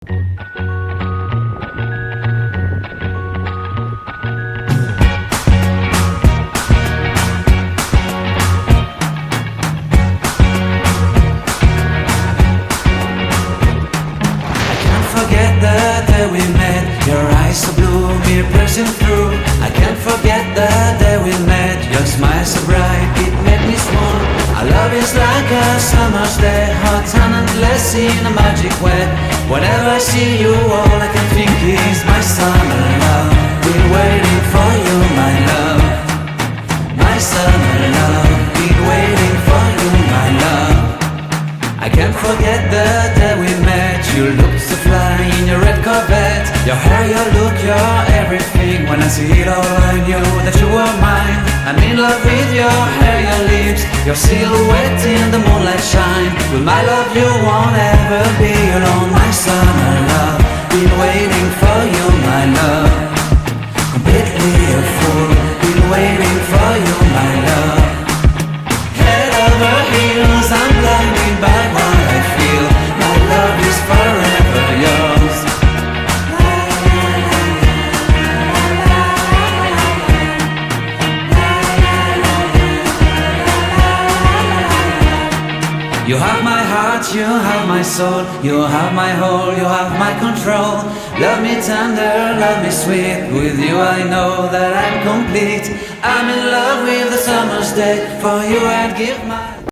Forget the day we met. Your eyes so blue, me piercing through. I can't forget the day we met. Your smile so bright, it made me swoon. Our love is like a summer's day, hot and endless in a magic way. Whenever I see you, all I can think is my summer love. Been waiting for you, my love. My summer love. Been waiting for you, my love. I can't forget the day we met. You looked so fly in your red Corvette. Your hair, your look, your everything. When I see it all, I knew that you were mine. I'm in love with your hair, your lips, your silhouette in the moonlight shine. With my love you won't ever be alone. My summer love, been waiting for you, my love. Completely a fool, been waiting for you, my love. Head over heels, I'm blinded by what I feel. My love is forever yours. You have my heart, you have my soul. You have my whole, you have my control. Love me tender, love me sweet. With you I know that I'm complete. I'm in love with the summer's day. For you I'd give my